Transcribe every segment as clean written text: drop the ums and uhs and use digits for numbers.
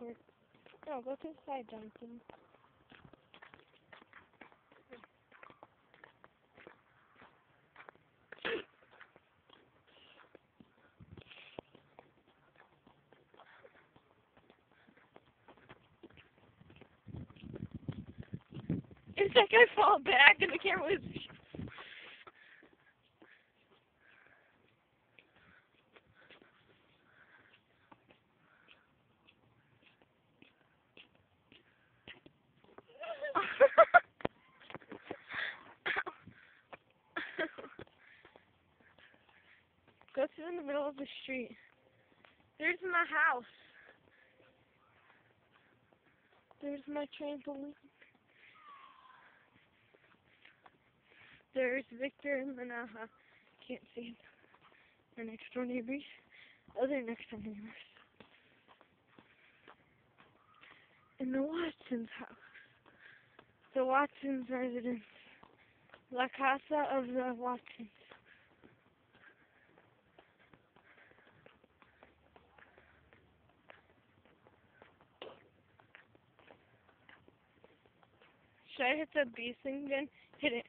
backward. No, go to the side, Jonathan. It's like I fall back and the camera was... Go sit in the middle of the street. There's my house. There's my trampoline. There's Victor and Manaha. Can't see my next door neighbors. Other next door neighbors. And the Watson's house. The Watson's residence. La Casa of the Watsons. Should I hit the bee thing again? Hit it.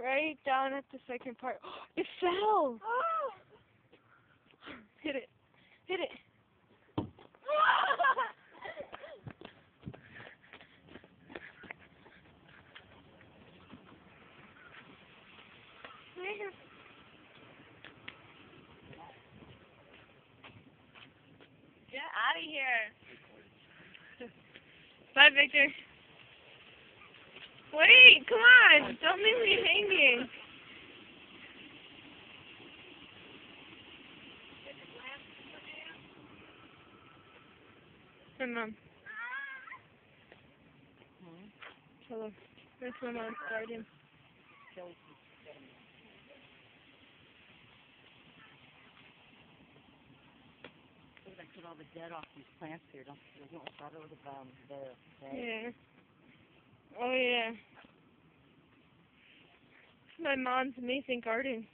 Right down at the second part. It fell! Hit it. Hit it. Get out of here. Bye, Victor. Wait, come on. Don't leave me hanging. My mom. Hello. That's my mom's garden. I put all the dead off these plants here. There's no shadow of the there. Okay? Yeah. Oh, yeah. My mom's amazing garden.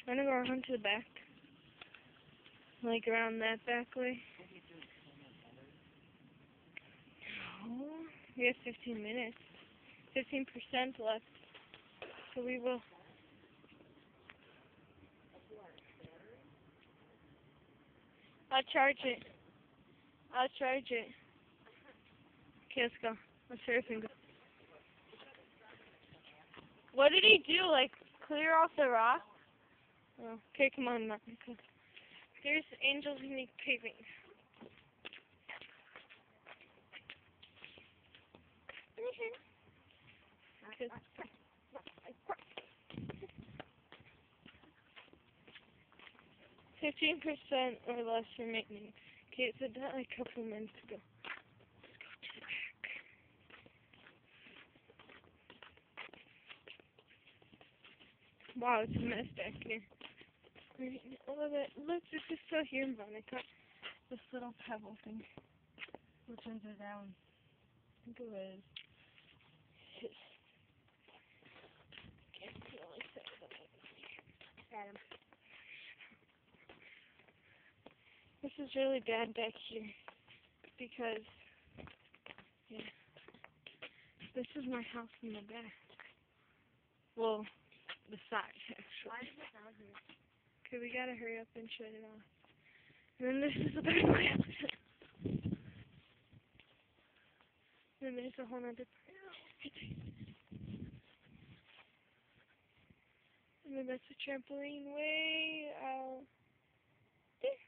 I'm gonna go around to the back. Like around that back way. Oh, we have 15 minutes. 15% left. So we will. I'll charge it. I'll charge it. Okay, let's go. Let's hurry up and go. What did he do? Like, clear off the rock? Oh, okay, come on, Martin. There's Angel's Unique Paving. Okay. 15% or less remaining. Okay, so that like a couple minutes ago. Let's go to the back. Wow, it's a mess back here. Look, this is still here, Monica. This little pebble thing. Which ones are down? I think it was his. Can't really say that. This is really bad back here because, yeah, this is my house in the back. Well, the side, actually. Why is it down here? Okay, we gotta hurry up and shut it off. And then this is the back of my house. And then there's a whole other part. And then that's a trampoline way out there.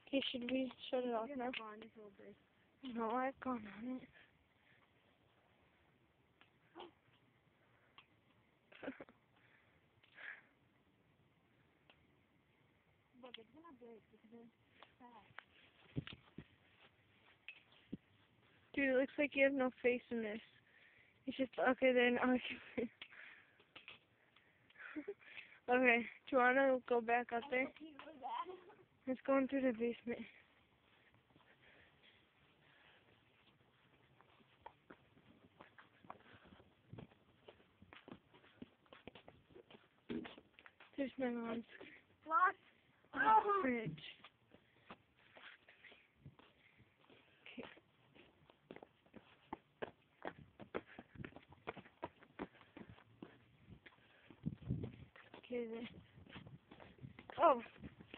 Okay, should we shut it off now? No, I've gone on it. Dude, it looks like you have no face in this. It's just, okay then, okay. Okay, do you want to go back up there? Let's go into the basement. There's my mom's What? fridge. Okay. Okay, there. Oh,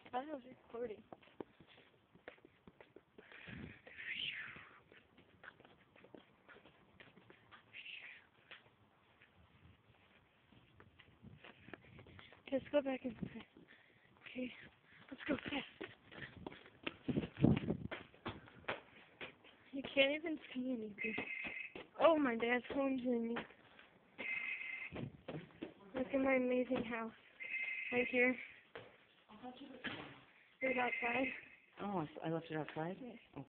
I thought I was recording. Okay, let's go back inside. Okay, let's go fast. You can't even see anything. Oh, my dad's phone's ringing. Look at my amazing house. Right here. Right outside. Oh, I left it outside? Yeah.